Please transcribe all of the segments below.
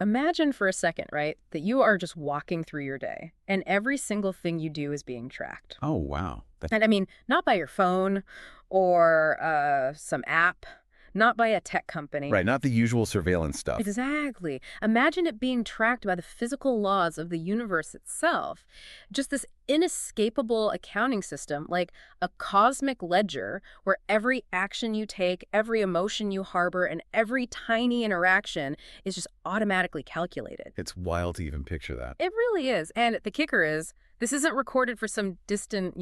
Imagine for a second, right, that you are just walking through your day, and every single thing you do is being tracked. Oh, wow. And I mean, not by your phone or some app, not by a tech company. Right, not the usual surveillance stuff. Exactly. Imagine it being tracked by the physical laws of the universe itself. Just this inescapable accounting system, like a cosmic ledger where every action you take, every emotion you harbor, and every tiny interaction is just automatically calculated. It's wild to even picture that. It really is. And the kicker is, this isn't recorded for some distant,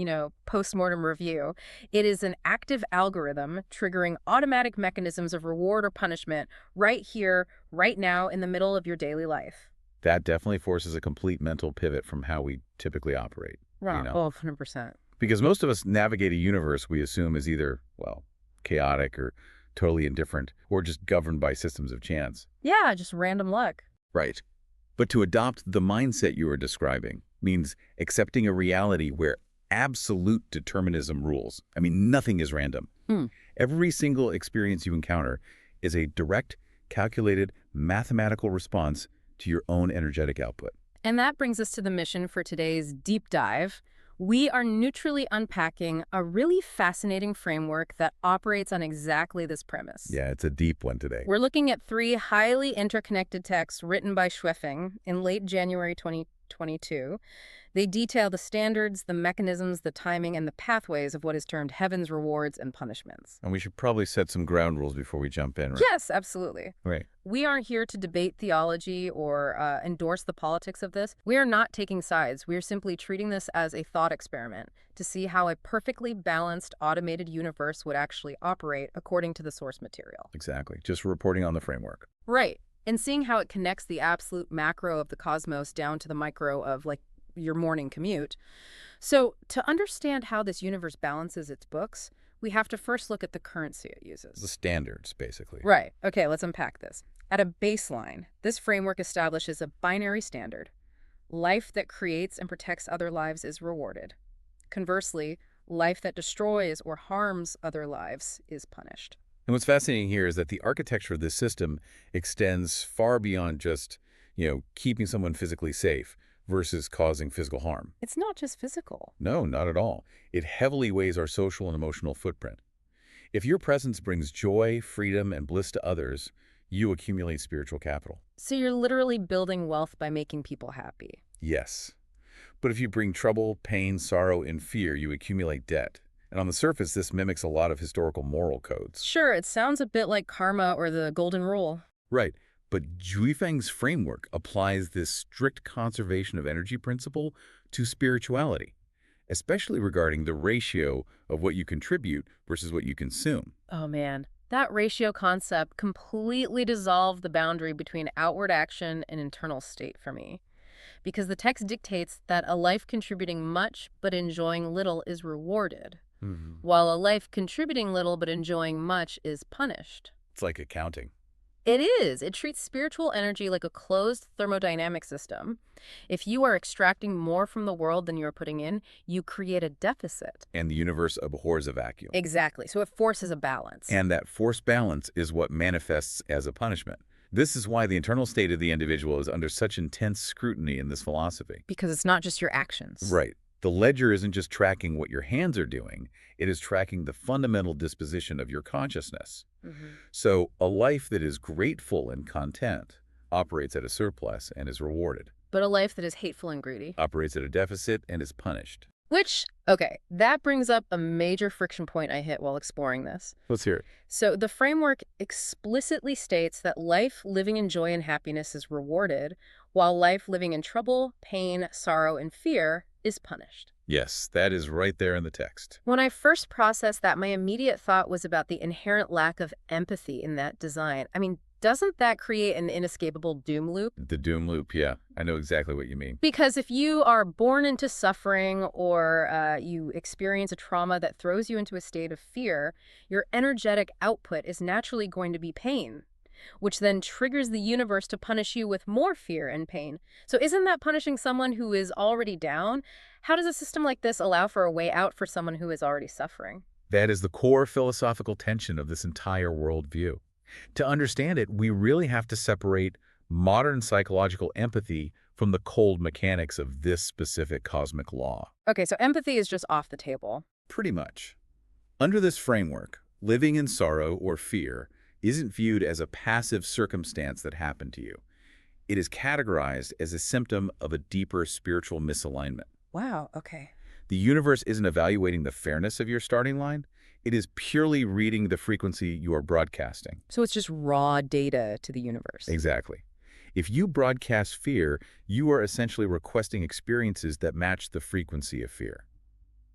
post-mortem review. It is an active algorithm triggering automatic mechanisms of reward or punishment right here, right now, in the middle of your daily life. That definitely forces a complete mental pivot from how we typically operate, Right. Oh, 100%. Because most of us navigate a universe we assume is either, well, chaotic or totally indifferent, or just governed by systems of chance. Yeah, just random luck. Right. But to adopt the mindset you are describing means accepting a reality where absolute determinism rules. I mean, nothing is random. Hmm. Every single experience you encounter is a direct, calculated, mathematical response to your own energetic output. And that brings us to the mission for today's deep dive. We are neutrally unpacking a really fascinating framework that operates on exactly this premise. Yeah, it's a deep one today. We're looking at 3 highly interconnected texts written by Schweffing in late January 2022. They detail the standards, the mechanisms, the timing, and the pathways of what is termed heaven's rewards and punishments. And we should probably set some ground rules before we jump in, right? Yes, absolutely. Right. We aren't here to debate theology or endorse the politics of this. We are not taking sides. We are simply treating this as a thought experiment to see how a perfectly balanced automated universe would actually operate according to the source material. Exactly. Just reporting on the framework. Right. And seeing how it connects the absolute macro of the cosmos down to the micro of, like, your morning commute. So to understand how this universe balances its books, we have to first look at the currency it uses. The standards, basically. Right. Okay, let's unpack this. At a baseline, this framework establishes a binary standard. Life that creates and protects other lives is rewarded. Conversely, life that destroys or harms other lives is punished. And what's fascinating here is that the architecture of this system extends far beyond just, keeping someone physically safe versus causing physical harm. It's not just physical. No, not at all. It heavily weighs our social and emotional footprint. If your presence brings joy, freedom, and bliss to others, you accumulate spiritual capital. So you're literally building wealth by making people happy. Yes. But if you bring trouble, pain, sorrow, and fear, you accumulate debt. And on the surface, this mimics a lot of historical moral codes. Sure, it sounds a bit like karma or the golden rule. Right. But Juifeng's framework applies this strict conservation of energy principle to spirituality, especially regarding the ratio of what you contribute versus what you consume. Oh man, that ratio concept completely dissolved the boundary between outward action and internal state for me. Because the text dictates that a life contributing much but enjoying little is rewarded, while a life contributing little but enjoying much is punished. It's like accounting. It is. It treats spiritual energy like a closed thermodynamic system. If you are extracting more from the world than you are putting in, you create a deficit. And the universe abhors a vacuum. Exactly. So it forces a balance. And that forced balance is what manifests as a punishment. This is why the internal state of the individual is under such intense scrutiny in this philosophy. Because it's not just your actions. Right. The ledger isn't just tracking what your hands are doing, it is tracking the fundamental disposition of your consciousness. So a life that is grateful and content operates at a surplus and is rewarded. But a life that is hateful and greedy Operates at a deficit and is punished. Which, okay, that brings up a major friction point I hit while exploring this. Let's hear it. So the framework explicitly states that life living in joy and happiness is rewarded, while life living in trouble, pain, sorrow, and fear is punished. Yes, that is right there in the text. When I first processed that, my immediate thought was about the inherent lack of empathy in that design. I mean, doesn't that create an inescapable doom loop? The doom loop, yeah. I know exactly what you mean. Because if you are born into suffering or you experience a trauma that throws you into a state of fear, your energetic output is naturally going to be pain, which then triggers the universe to punish you with more fear and pain. So isn't that punishing someone who is already down? How does a system like this allow for a way out for someone who is already suffering? That is the core philosophical tension of this entire worldview. To understand it, we really have to separate modern psychological empathy from the cold mechanics of this specific cosmic law. Okay, so empathy is just off the table. Pretty much. Under this framework, living in sorrow or fear isn't viewed as a passive circumstance that happened to you. It is categorized as a symptom of a deeper spiritual misalignment. Wow, okay. The universe isn't evaluating the fairness of your starting line. It is purely reading the frequency you are broadcasting. So it's just raw data to the universe. Exactly. If you broadcast fear, you are essentially requesting experiences that match the frequency of fear.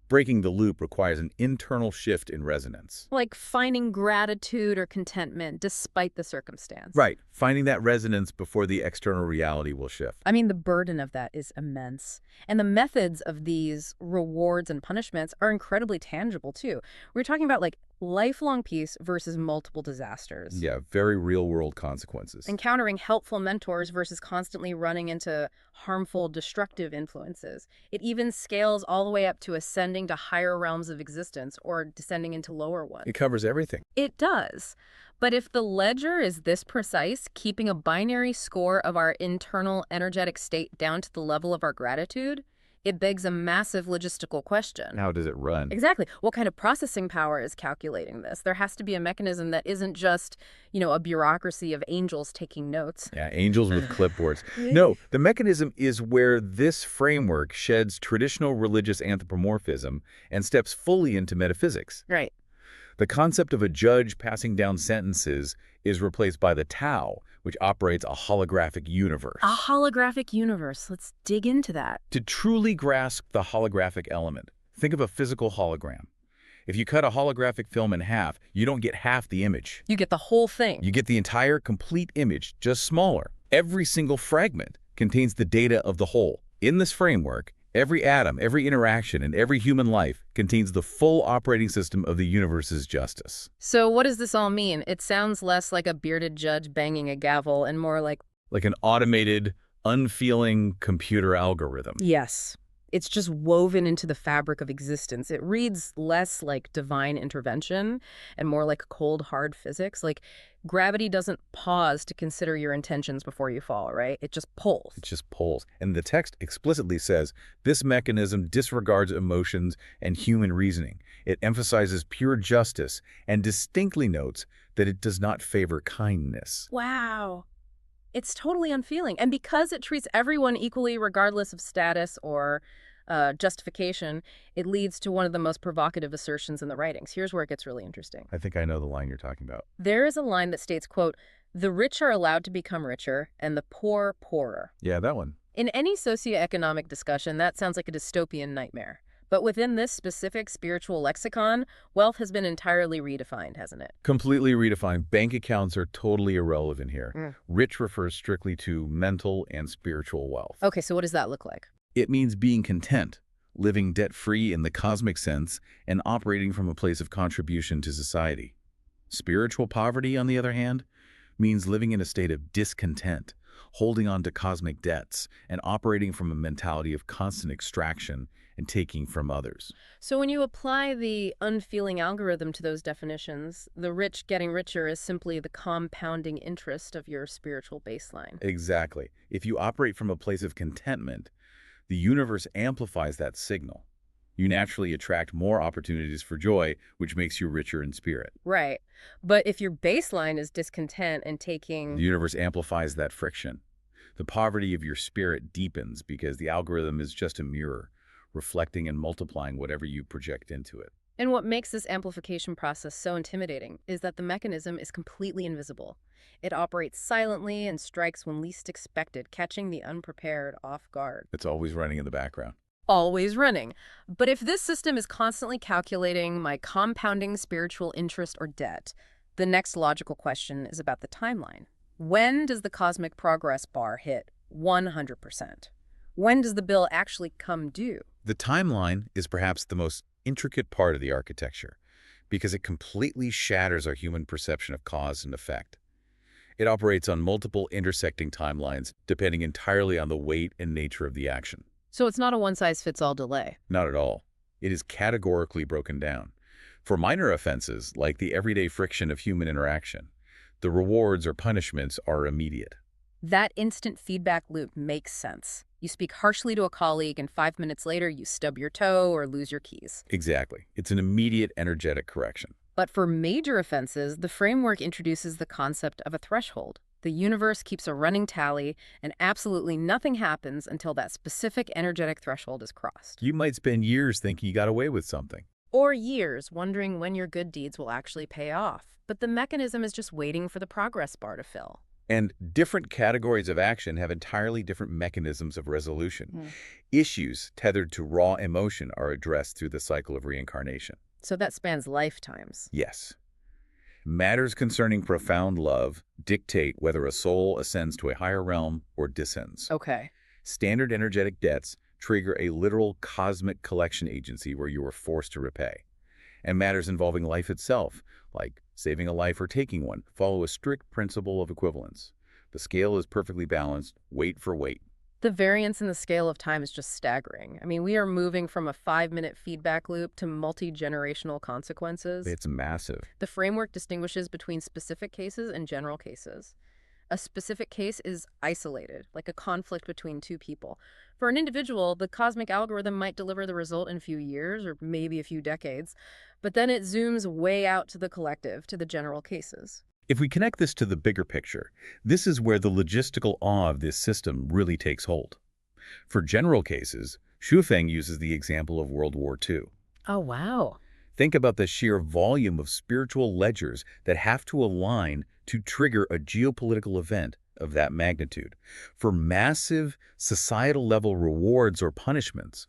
Breaking the loop requires an internal shift in resonance. Like finding gratitude or contentment despite the circumstance. Right. Finding that resonance before the external reality will shift. I mean, the burden of that is immense. And the methods of these rewards and punishments are incredibly tangible, too. We're talking about, like, lifelong peace versus multiple disasters. Yeah, very real-world consequences. Encountering helpful mentors versus constantly running into harmful, destructive influences. It even scales all the way up to ascending to higher realms of existence or descending into lower ones. It covers everything. It does. But if the ledger is this precise, keeping a binary score of our internal energetic state down to the level of our gratitude, it begs a massive logistical question. How does it run? Exactly. What kind of processing power is calculating this? There has to be a mechanism that isn't just, a bureaucracy of angels taking notes. Yeah, angels with clipboards. No, the mechanism is where this framework sheds traditional religious anthropomorphism and steps fully into metaphysics. Right. The concept of a judge passing down sentences is replaced by the Tao, which operates a holographic universe. A holographic universe. Let's dig into that. To truly grasp the holographic element, think of a physical hologram. If you cut a holographic film in half, you don't get half the image. You get the whole thing. You get the entire complete image, just smaller. Every single fragment contains the data of the whole. In this framework, every atom, every interaction, and every human life contains the full operating system of the universe's justice. So what does this all mean? It sounds less like a bearded judge banging a gavel and more like an automated, unfeeling computer algorithm. Yes. It's just woven into the fabric of existence. It reads less like divine intervention and more like cold, hard physics. Like gravity doesn't pause to consider your intentions before you fall, right? It just pulls. It just pulls. And the text explicitly says this mechanism disregards emotions and human reasoning. It emphasizes pure justice and distinctly notes that it does not favor kindness. Wow. It's totally unfeeling. And because it treats everyone equally regardless of status or justification, it leads to one of the most provocative assertions in the writings. Here's where it gets really interesting. I think I know the line you're talking about. There is a line that states, quote, "The rich are allowed to become richer and the poor poorer." Yeah, that one. In any socioeconomic discussion, that sounds like a dystopian nightmare. But within this specific spiritual lexicon, wealth has been entirely redefined, hasn't it? Completely redefined. Bank accounts are totally irrelevant here. Rich refers strictly to mental and spiritual wealth. Okay, so what does that look like? It means being content, living debt-free in the cosmic sense, and operating from a place of contribution to society. Spiritual poverty, on the other hand, means living in a state of discontent, holding on to cosmic debts, and operating from a mentality of constant extraction and taking from others. So when you apply the unfeeling algorithm to those definitions, the rich getting richer is simply the compounding interest of your spiritual baseline. Exactly. If you operate from a place of contentment, the universe amplifies that signal. You naturally attract more opportunities for joy, which makes you richer in spirit. Right. But if your baseline is discontent and taking... The universe amplifies that friction. The poverty of your spirit deepens because the algorithm is just a mirror, reflecting and multiplying whatever you project into it. And what makes this amplification process so intimidating is that the mechanism is completely invisible. It operates silently and strikes when least expected, catching the unprepared off guard. It's always running in the background. Always running. But if this system is constantly calculating my compounding spiritual interest or debt, the next logical question is about the timeline. When does the cosmic progress bar hit 100%? When does the bill actually come due? The timeline is perhaps the most intricate part of the architecture because it completely shatters our human perception of cause and effect. It operates on multiple intersecting timelines depending entirely on the weight and nature of the action. So it's not a one-size-fits-all delay. Not at all. It is categorically broken down. For minor offenses, like the everyday friction of human interaction, the rewards or punishments are immediate. That instant feedback loop makes sense. You speak harshly to a colleague, and 5 minutes later, you stub your toe or lose your keys. Exactly. It's an immediate energetic correction. But for major offenses, the framework introduces the concept of a threshold. The universe keeps a running tally, and absolutely nothing happens until that specific energetic threshold is crossed. You might spend years thinking you got away with something. Or years wondering when your good deeds will actually pay off. But the mechanism is just waiting for the progress bar to fill. And different categories of action have entirely different mechanisms of resolution. Issues tethered to raw emotion are addressed through the cycle of reincarnation. So that spans lifetimes. Yes. Matters concerning profound love dictate whether a soul ascends to a higher realm or descends. Okay. Standard energetic debts trigger a literal cosmic collection agency where you are forced to repay. And matters involving life itself, like saving a life or taking one, follow a strict principle of equivalence. The scale is perfectly balanced, weight for weight. The variance in the scale of time is just staggering. I mean, we are moving from a 5-minute feedback loop to multi-generational consequences. It's massive. The framework distinguishes between specific cases and general cases. A specific case is isolated, like a conflict between two people. For an individual, the cosmic algorithm might deliver the result in a few years or maybe a few decades, but then it zooms way out to the collective, to the general cases. If we connect this to the bigger picture, this is where the logistical awe of this system really takes hold. For general cases, Shufeng uses the example of World War II. Oh, wow. Think about the sheer volume of spiritual ledgers that have to align to trigger a geopolitical event of that magnitude. For massive societal-level rewards or punishments,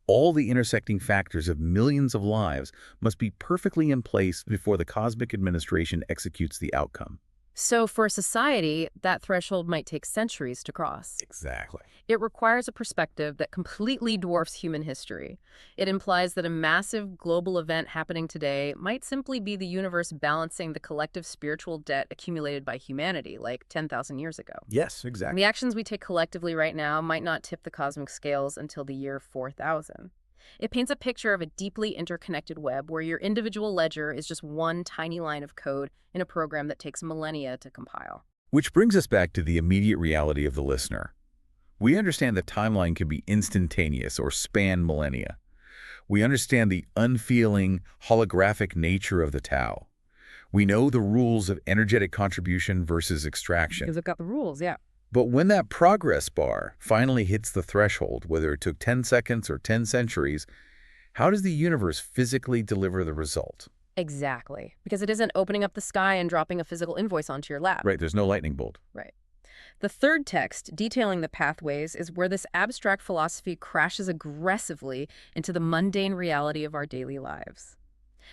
all the intersecting factors of millions of lives must be perfectly in place before the cosmic administration executes the outcome. So for society, that threshold might take centuries to cross. Exactly. It requires a perspective that completely dwarfs human history. It implies that a massive global event happening today might simply be the universe balancing the collective spiritual debt accumulated by humanity, like 10,000 years ago. Yes, And exactly. the actions we take collectively right now might not tip the cosmic scales until the year 4000. It paints a picture of a deeply interconnected web where your individual ledger is just one tiny line of code in a program that takes millennia to compile. Which brings us back to the immediate reality of the listener. We understand that timeline can be instantaneous or span millennia. We understand the unfeeling, holographic nature of the Tao. We know the rules of energetic contribution versus extraction. Because I've got the rules, yeah. But when that progress bar finally hits the threshold, whether it took 10 seconds or 10 centuries, how does the universe physically deliver the result? Exactly. Because it isn't opening up the sky and dropping a physical invoice onto your lap. Right, there's no lightning bolt. Right. The third text, detailing the pathways, is where this abstract philosophy crashes aggressively into the mundane reality of our daily lives.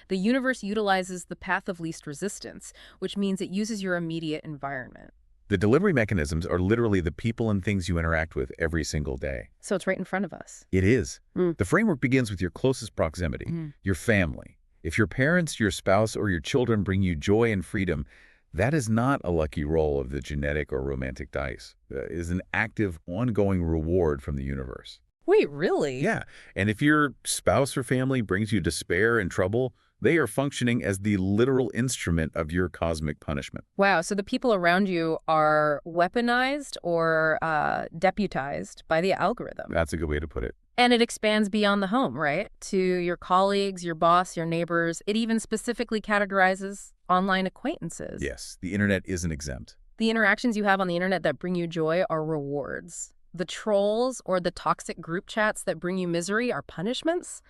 The universe utilizes the path of least resistance, which means it uses your immediate environment. The delivery mechanisms are literally the people and things you interact with every single day. So it's right in front of us. It is. Mm. The framework begins with your closest proximity, your family. If your parents, your spouse, or your children bring you joy and freedom, that is not a lucky roll of the genetic or romantic dice. It is an active, ongoing reward from the universe. Wait, really? Yeah, and if your spouse or family brings you despair and trouble, they are functioning as the literal instrument of your cosmic punishment. Wow, so the people around you are weaponized or deputized by the algorithm. That's a good way to put it. And it expands beyond the home, right? To your colleagues, your boss, your neighbors. It even specifically categorizes online acquaintances. Yes, the internet isn't exempt. The interactions you have on the internet that bring you joy are rewards. The trolls or the toxic group chats that bring you misery are punishments.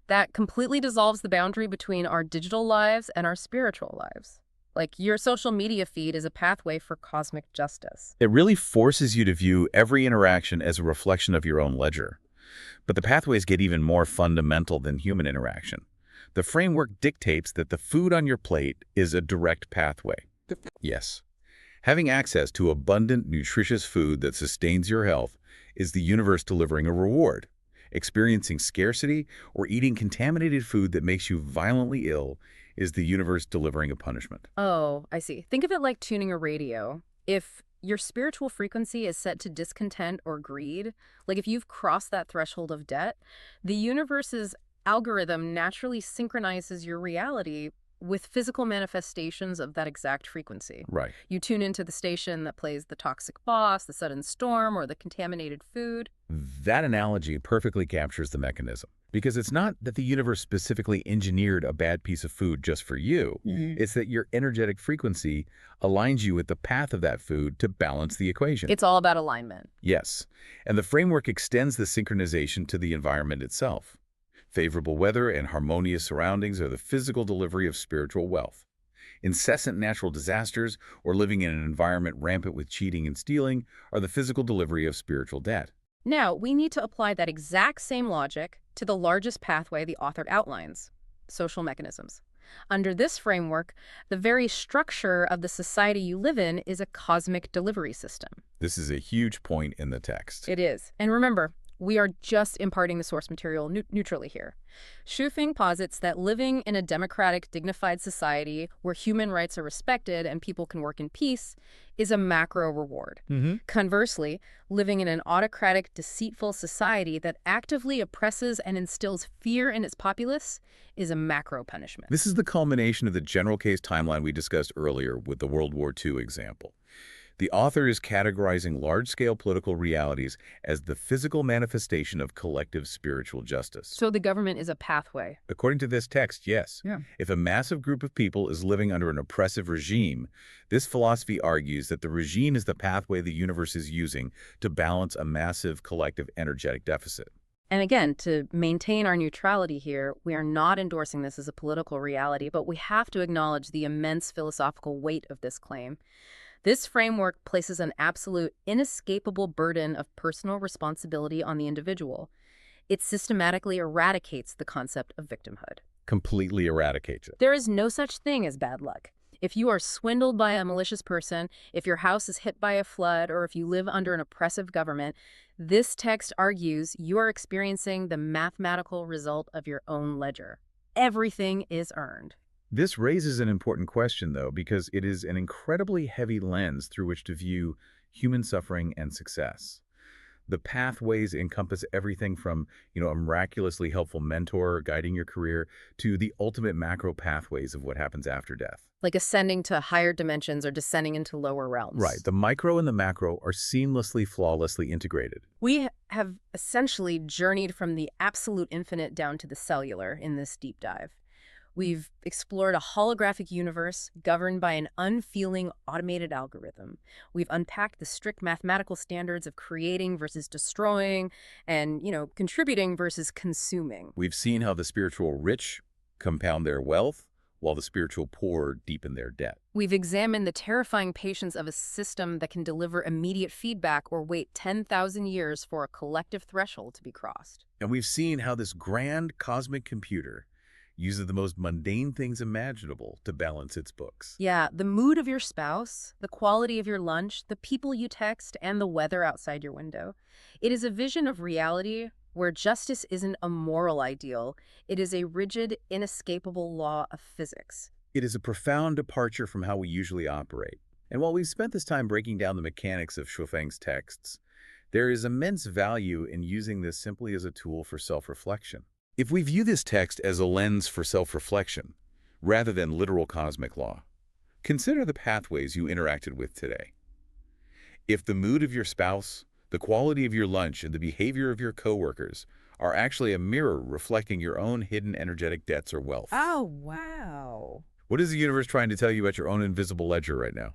That completely dissolves the boundary between our digital lives and our spiritual lives. Like, your social media feed is a pathway for cosmic justice. It really forces you to view every interaction as a reflection of your own ledger. But the pathways get even more fundamental than human interaction. The framework dictates that the food on your plate is a direct pathway. Yes. Having access to abundant, nutritious food that sustains your health is the universe delivering a reward. Experiencing scarcity or eating contaminated food that makes you violently ill is the universe delivering a punishment. Oh, I see. Think of it like tuning a radio. If your spiritual frequency is set to discontent or greed, like if you've crossed that threshold of debt, the universe's algorithm naturally synchronizes your reality with physical manifestations of that exact frequency. Right. You tune into the station that plays the toxic boss, the sudden storm, or the contaminated food. That analogy perfectly captures the mechanism. Because it's not that the universe specifically engineered a bad piece of food just for you. It's that your energetic frequency aligns you with the path of that food to balance the equation. It's all about alignment. Yes. And the framework extends the synchronization to the environment itself. Favorable weather and harmonious surroundings are the physical delivery of spiritual wealth. Incessant natural disasters or living in an environment rampant with cheating and stealing are the physical delivery of spiritual debt. Now, we need to apply that exact same logic to the largest pathway the author outlines, social mechanisms. Under this framework, the very structure of the society you live in is a cosmic delivery system. This is a huge point in the text. It is. And remember, we are just imparting the source material neutrally here. Xu posits that living in a democratic, dignified society where human rights are respected and people can work in peace is a macro reward. Conversely, living in an autocratic, deceitful society that actively oppresses and instills fear in its populace is a macro punishment. This is the culmination of the general case timeline we discussed earlier with the World War II example. The author is categorizing large-scale political realities as the physical manifestation of collective spiritual justice. So the government is a pathway. According to this text, yes. Yeah. If a massive group of people is living under an oppressive regime, this philosophy argues that the regime is the pathway the universe is using to balance a massive collective energetic deficit. And again, to maintain our neutrality here, we are not endorsing this as a political reality, but we have to acknowledge the immense philosophical weight of this claim. This framework places an absolute, inescapable burden of personal responsibility on the individual. It systematically eradicates the concept of victimhood. Completely eradicates it. There is no such thing as bad luck. If you are swindled by a malicious person, if your house is hit by a flood, or if you live under an oppressive government, this text argues you are experiencing the mathematical result of your own ledger. Everything is earned. This raises an important question, though, because it is an incredibly heavy lens through which to view human suffering and success. The pathways encompass everything from, a miraculously helpful mentor guiding your career to the ultimate macro pathways of what happens after death. Like ascending to higher dimensions or descending into lower realms. Right. The micro and the macro are seamlessly, flawlessly integrated. We have essentially journeyed from the absolute infinite down to the cellular in this deep dive. We've explored a holographic universe governed by an unfeeling automated algorithm. We've unpacked the strict mathematical standards of creating versus destroying and, contributing versus consuming. We've seen how the spiritual rich compound their wealth while the spiritual poor deepen their debt. We've examined the terrifying patience of a system that can deliver immediate feedback or wait 10,000 years for a collective threshold to be crossed. And we've seen how this grand cosmic computer uses the most mundane things imaginable to balance its books. Yeah, the mood of your spouse, the quality of your lunch, the people you text, and the weather outside your window. It is a vision of reality where justice isn't a moral ideal. It is a rigid, inescapable law of physics. It is a profound departure from how we usually operate. And while we've spent this time breaking down the mechanics of Xu texts, there is immense value in using this simply as a tool for self-reflection. If we view this text as a lens for self-reflection, rather than literal cosmic law, consider the pathways you interacted with today. If the mood of your spouse, the quality of your lunch, and the behavior of your coworkers are actually a mirror reflecting your own hidden energetic debts or wealth. Oh, wow. What is the universe trying to tell you about your own invisible ledger right now?